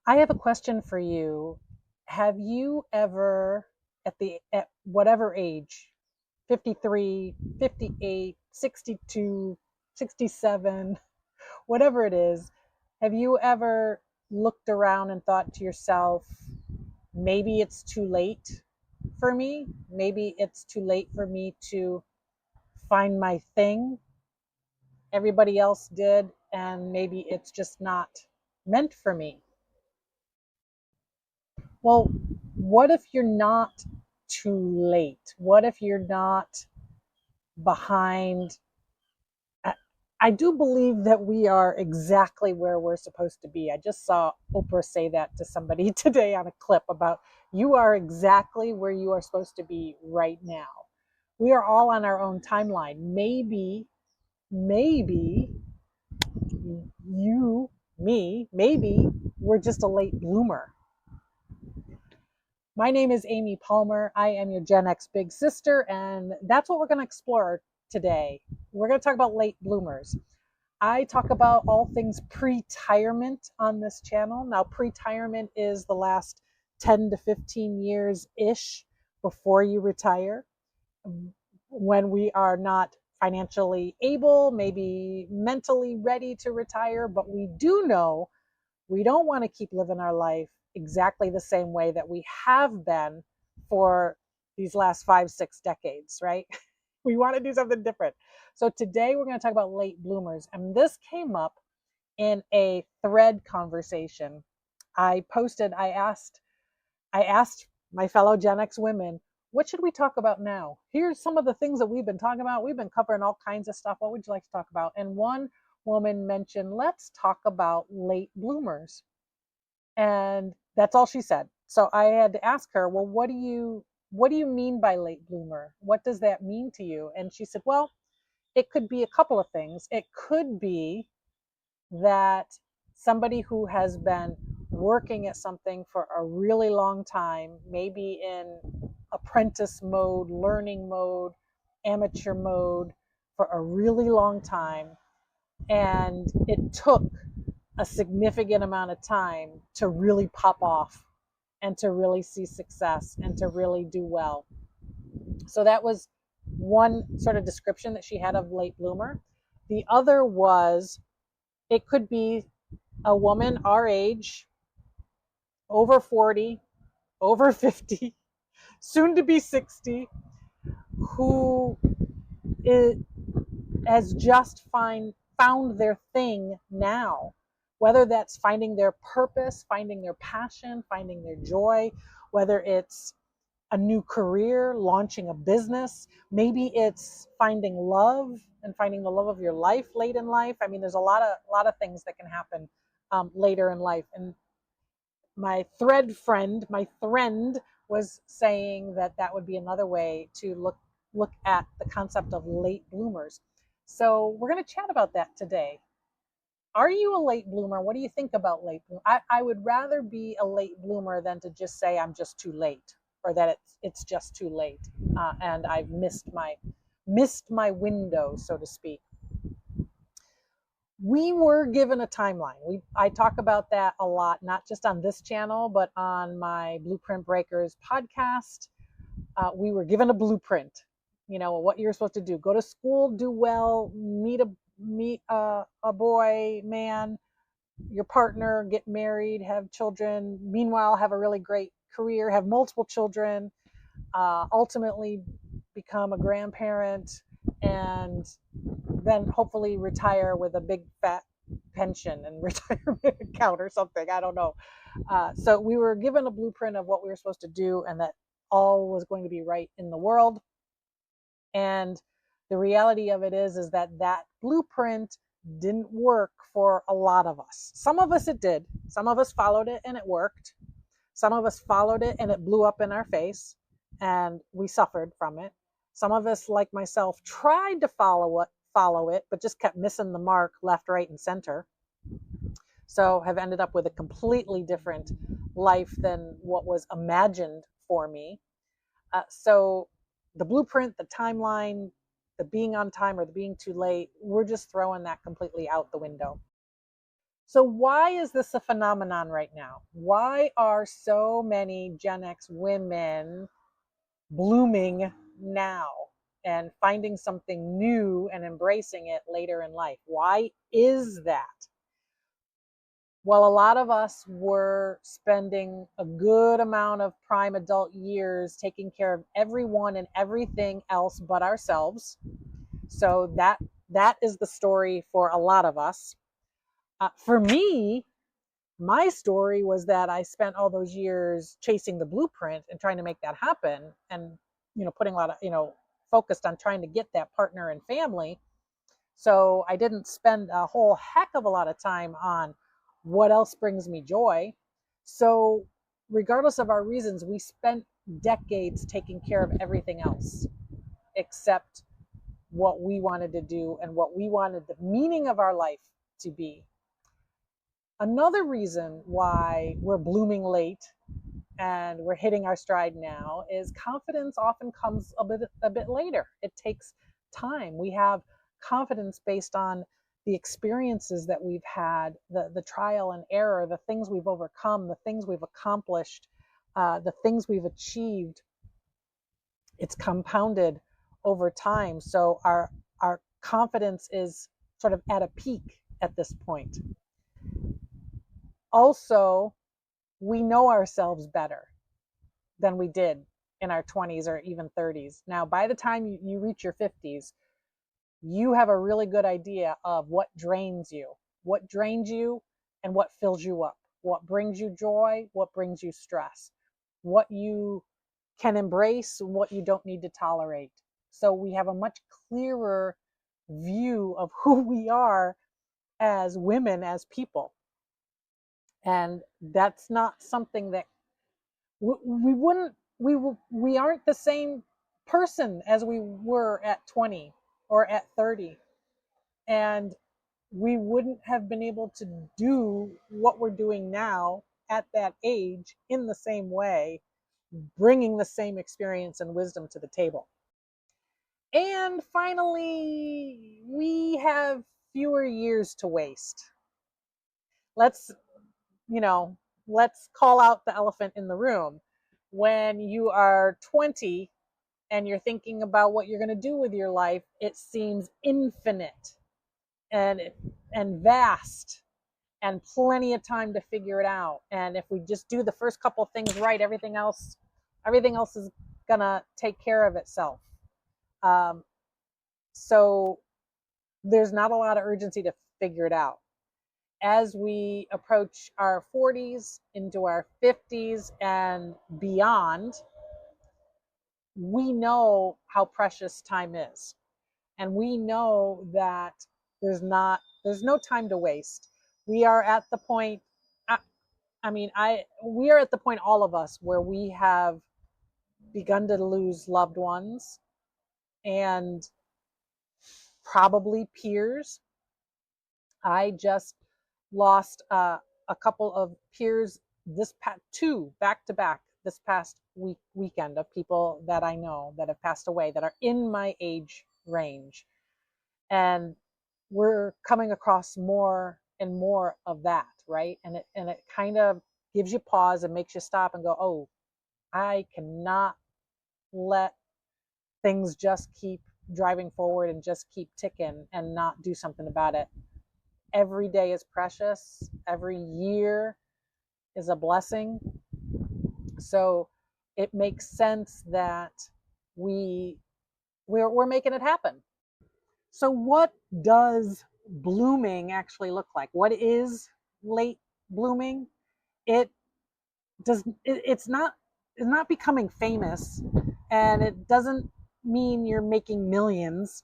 I have a question for you. Have you ever, at whatever age, 53, 58, 62, 67, whatever it is, have you ever looked around and thought to yourself, maybe it's too late for me? Maybe it's too late for me to find my thing. Everybody else did, and maybe it's just not meant for me. Well, what if you're not too late? What if you're not behind? I do believe that we are exactly where we're supposed to be. I just saw Oprah say that to somebody today on a clip about you are exactly where you are supposed to be right now. We are all on our own timeline. Maybe you, me, maybe we're just a late bloomer. My name is Amy Palmer. I am your Gen X big sister, and that's what we're going to explore today. We're going to talk about late bloomers. I talk about all things pretirement on this channel. Now, pretirement is the last 10 to 15 years ish before you retire, when we are not financially able, maybe mentally ready to retire, but we do know we don't want to keep living our life exactly the same way that we have been for these last 5, 6 decades, right? We want to do something different. So today we're going to talk about late bloomers. And this came up in a thread conversation I posted. I asked my fellow Gen X women, what should we talk about now? Here's some of the things that we've been talking about. We've been covering all kinds of stuff. What would you like to talk about? And one woman mentioned, let's talk about late bloomers. And that's all she said. So I had to ask her, well, what do you mean by late bloomer? What does that mean to you? And she said, well, it could be a couple of things. It could be that somebody who has been working at something for a really long time, maybe in apprentice mode, learning mode, amateur mode for a really long time, and it took a significant amount of time to really pop off and to really see success and to really do well. So that was one sort of description that she had of late bloomer. The other was it could be a woman our age, over 40, over 50, soon to be 60, who is, has just found their thing now. Whether that's finding their purpose, finding their passion, finding their joy, whether it's a new career, launching a business, maybe it's finding love and finding the love of your life late in life. I mean, there's a lot of things that can happen later in life. And my friend was saying that that would be another way to look at the concept of late bloomers. So we're going to chat about that today. Are you a late bloomer? What do you think about late bloomer? I would rather be a late bloomer than to just say I'm just too late, or that it's just too late, and I've missed my window, so to speak. We were given a timeline. I talk about that a lot, not just on this channel, but on my Blueprint Breakers podcast. We were given a blueprint. What you're supposed to do: go to school, do well, meet a boy, man, your partner, get married, have children. Meanwhile, have a really great career, have multiple children, ultimately become a grandparent, and then hopefully retire with a big fat pension and retirement account or something. I don't know. So we were given a blueprint of what we were supposed to do, and that all was going to be right in the world. And the reality of it is that blueprint didn't work for a lot of us. Some of us it did. Some of us followed it and it worked. Some of us followed it and it blew up in our face and we suffered from it. Some of us, like myself, tried to follow it, but just kept missing the mark left, right, and center. So have ended up with a completely different life than what was imagined for me. So the blueprint, the timeline, the being on time or the being too late, we're just throwing that completely out the window. So why is this a phenomenon right now? Why are so many Gen X women blooming now and finding something new and embracing it later in life? Why is that? Well, a lot of us were spending a good amount of prime adult years taking care of everyone and everything else but ourselves. So that is the story for a lot of us. For me, my story was that I spent all those years chasing the blueprint and trying to make that happen, and putting a lot of focused on trying to get that partner and family. So I didn't spend a whole heck of a lot of time on what else brings me joy. So regardless of our reasons, we spent decades taking care of everything else except what we wanted to do and what we wanted the meaning of our life to be. Another reason why we're blooming late and we're hitting our stride now is confidence often comes a bit later. It takes time. We have confidence based on the experiences that we've had, the trial and error, the things we've overcome, the things we've accomplished, the things we've achieved. It's compounded over time. So our confidence is sort of at a peak at this point. Also, we know ourselves better than we did in our 20s or even 30s. Now, by the time you reach your 50s, you have a really good idea of what drains you, and what fills you up, what brings you joy, what brings you stress, what you can embrace, what you don't need to tolerate. So we have a much clearer view of who we are as women, as people. And that's not something that we wouldn't we aren't the same person as we were at 20 or at 30, and we wouldn't have been able to do what we're doing now at that age in the same way, bringing the same experience and wisdom to the table. And finally, we have fewer years to waste. Let's you know let's call out the elephant in the room. When you are 20 and you're thinking about what you're going to do with your life, it seems infinite and vast, and plenty of time to figure it out. And if we just do the first couple of things right, everything else is gonna take care of itself. Um, so there's not a lot of urgency to figure it out. As we approach our 40s into our 50s and beyond, we know how precious time is, and we know that there's no time to waste. We are at the point, we are at the point, all of us, where we have begun to lose loved ones and probably peers. I just lost a couple of peers, two back to back this past weekend, of people that I know that have passed away that are in my age range. And we're coming across more and more of that, right? And it kind of gives you pause and makes you stop and go, oh, I cannot let things just keep driving forward and just keep ticking and not do something about it. Every day is precious. Every year is a blessing. So it makes sense that we're making it happen. So what does blooming actually look like? What is late blooming? It does it's not becoming famous, and it doesn't mean you're making millions.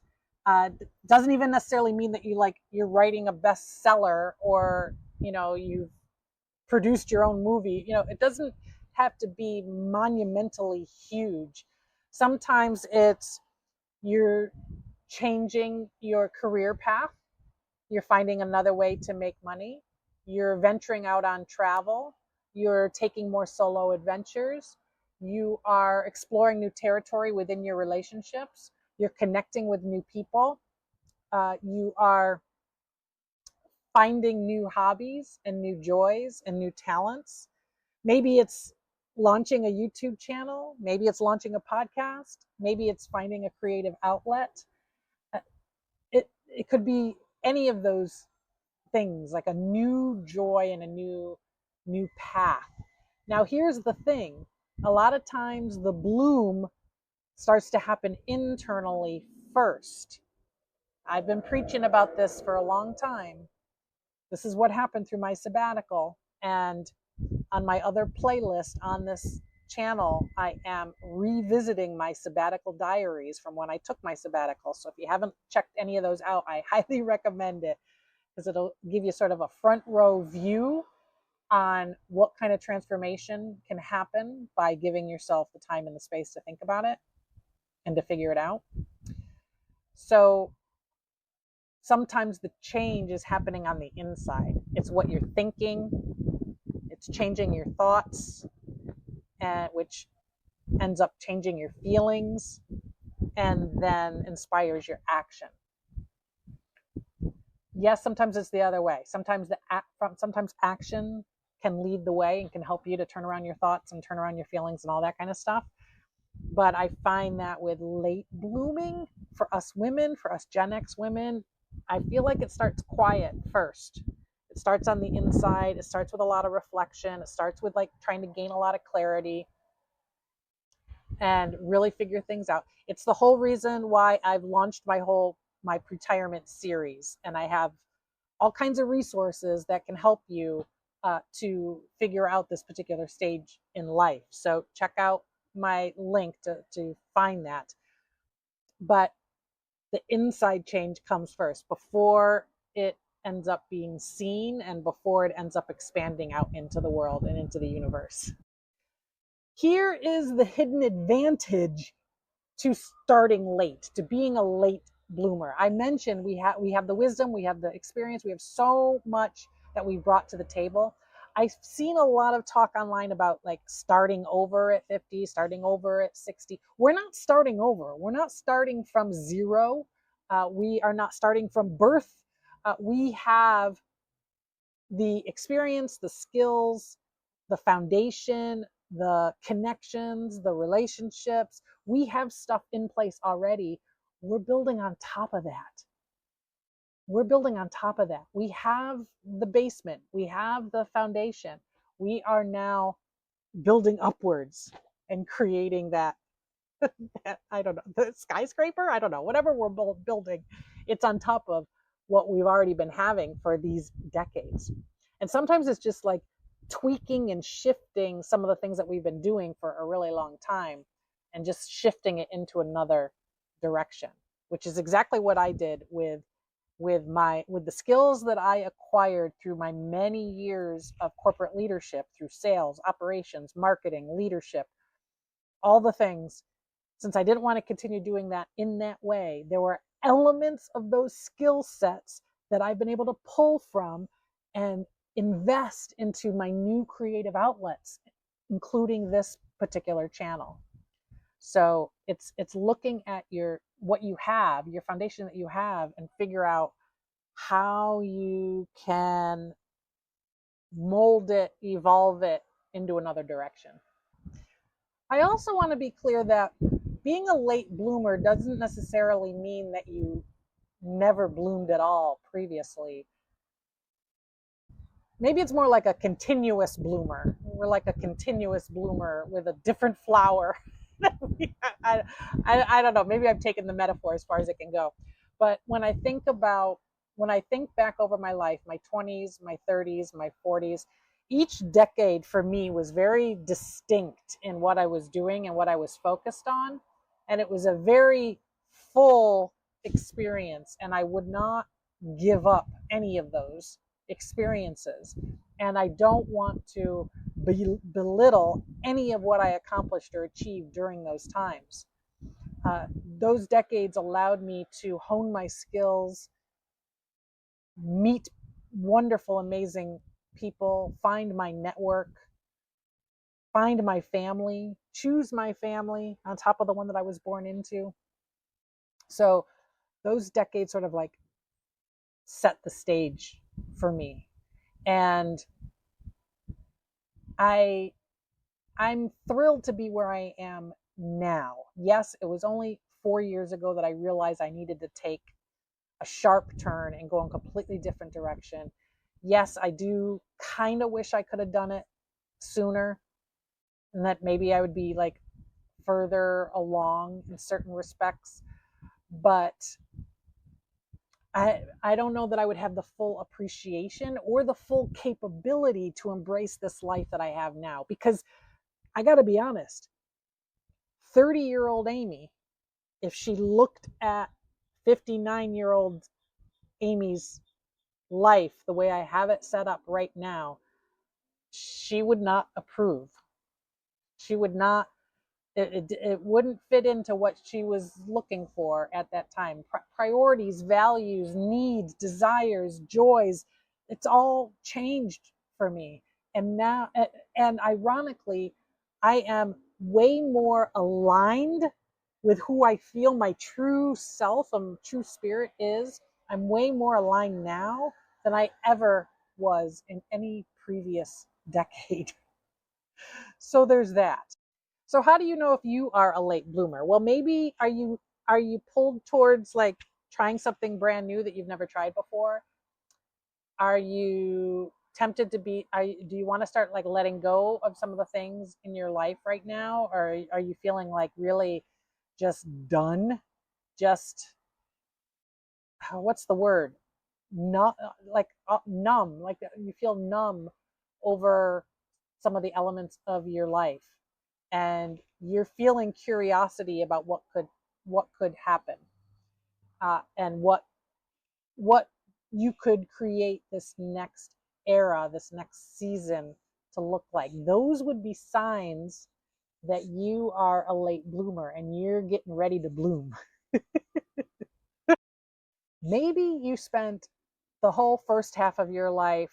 Doesn't even necessarily mean that you're writing a bestseller, or you've produced your own movie. It doesn't have to be monumentally huge. Sometimes it's you're changing your career path, you're finding another way to make money, you're venturing out on travel, you're taking more solo adventures, you are exploring new territory within your relationships, you're connecting with new people, you are finding new hobbies and new joys and new talents. Maybe it's launching a YouTube channel. Maybe it's launching a podcast. Maybe it's finding a creative outlet. It could be any of those things, like a new joy and a new path. Now, here's the thing. A lot of times the bloom starts to happen internally first. I've been preaching about this for a long time. This is what happened through my sabbatical. And on my other playlist on this channel, I am revisiting my sabbatical diaries from when I took my sabbatical. So if you haven't checked any of those out, I highly recommend it, because it'll give you sort of a front row view on what kind of transformation can happen by giving yourself the time and the space to think about it and to figure it out. So sometimes the change is happening on the inside. It's what you're thinking, it's changing your thoughts, and which ends up changing your feelings and then inspires your action. Yes, sometimes it's the other way. Sometimes sometimes action can lead the way and can help you to turn around your thoughts and turn around your feelings and all that kind of stuff. But I find that with late blooming, for us women, for us Gen X women, I feel like it starts quiet first. It starts on the inside. It starts with a lot of reflection. It starts with like trying to gain a lot of clarity and really figure things out. It's the whole reason why I've launched my Pretirement series, and I have all kinds of resources that can help you to figure out this particular stage in life. So check out my link to find that. But the inside change comes first before it ends up being seen and before it ends up expanding out into the world and into the universe. Here is the hidden advantage to starting late, to being a late bloomer. I mentioned we have the wisdom, we have the experience, we have so much that we brought to the table. I've seen a lot of talk online about like starting over at 50, starting over at 60. We're not starting over. We're not starting from zero. We are not starting from birth. We have the experience, the skills, the foundation, the connections, the relationships. We have stuff in place already. We're building on top of that. We're building on top of that. We have the basement, we have the foundation. We are now building upwards and creating that, I don't know, the skyscraper? I don't know, whatever we're building, it's on top of what we've already been having for these decades. And sometimes it's just like tweaking and shifting some of the things that we've been doing for a really long time and just shifting it into another direction, which is exactly what I did with the skills that I acquired through my many years of corporate leadership, through sales, operations, marketing, leadership, all the things. Since I didn't want to continue doing that in that way, there were elements of those skill sets that I've been able to pull from and invest into my new creative outlets, including this particular channel. So it's looking at what you have, your foundation that you have, and figure out how you can mold it, evolve it into another direction. I also want to be clear that being a late bloomer doesn't necessarily mean that you never bloomed at all previously. Maybe it's more like a continuous bloomer. We're like a continuous bloomer with a different flower. I don't know. Maybe I've taken the metaphor as far as it can go. But when I think back over my life, my 20s, my 30s, my 40s, each decade for me was very distinct in what I was doing and what I was focused on. And it was a very full experience. And I would not give up any of those experiences. And I don't want to belittle any of what I accomplished or achieved during those times. Those decades allowed me to hone my skills, meet wonderful, amazing people, find my network, find my family, choose my family on top of the one that I was born into. So those decades sort of like set the stage for me. And I I'm thrilled to be where I am now. Yes, it was only 4 years ago that I realized I needed to take a sharp turn and go in a completely different direction. Yes, I do kind of wish I could have done it sooner, and that maybe I would be like further along in certain respects. But I don't know that I would have the full appreciation or the full capability to embrace this life that I have now. Because I got to be honest, 30-year-old Amy, if she looked at 59-year-old Amy's life the way I have it set up right now, she would not approve. She would not, it wouldn't fit into what she was looking for at that time. Priorities, values, needs, desires, joys, it's all changed for me. And now, and ironically, I am way more aligned with who I feel my true self and true spirit is. I'm way more aligned now than I ever was in any previous decade. So there's that. So how do you know if you are a late bloomer? Well, maybe are you pulled towards like trying something brand new that you've never tried before? Are you tempted to be do you want to start like letting go of some of the things in your life right now, or are you feeling like really just done? Just what's the word? Not like numb, like you feel numb over some of the elements of your life, and you're feeling curiosity about what could happen, and what you could create this next era, this next season to look like. Those would be signs that you are a late bloomer and you're getting ready to bloom. Maybe you spent the whole first half of your life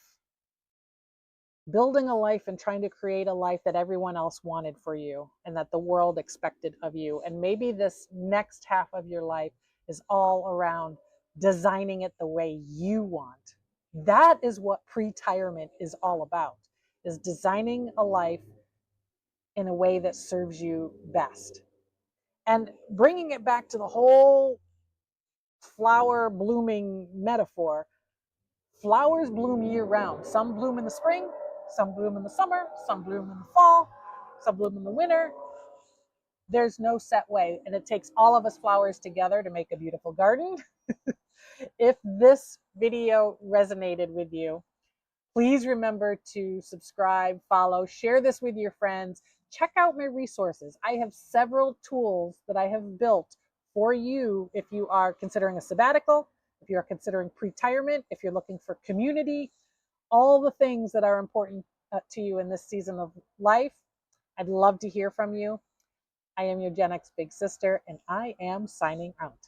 building a life and trying to create a life that everyone else wanted for you and that the world expected of you. And maybe this next half of your life is all around designing it the way you want. That is what pretirement is all about, is designing a life in a way that serves you best. And bringing it back to the whole flower blooming metaphor, flowers bloom year round. Some bloom in the spring, some bloom in the summer, some bloom in the fall, some bloom in the winter. There's no set way, and it takes all of us flowers together to make a beautiful garden. If this video resonated with you, please remember to subscribe, follow, share this with your friends. Check out my resources. I have several tools that I have built for you if you are considering a sabbatical, if you are considering pretirement, if you're looking for community, all the things that are important to you in this season of life. I'd love to hear from you. I am your Gen X Big Sister, and I am signing out.